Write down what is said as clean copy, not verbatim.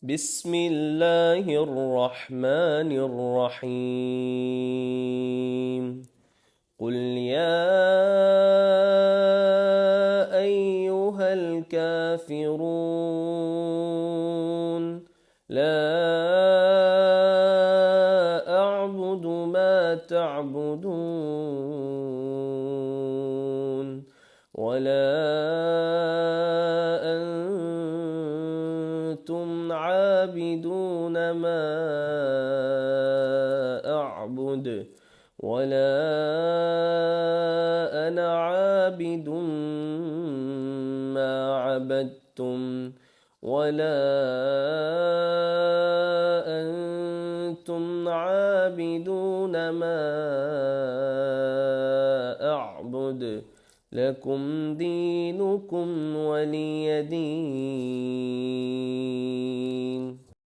بسم الله الرحمن الرحيم. قل يا أيها الكافرون لا أعبد ما تعبدون ولا أنتم عابدون ما أعبد ولا أنا عابد ما عبدتم ولا أنتم عابدون ما أعبد لكم دينكم ولي دين.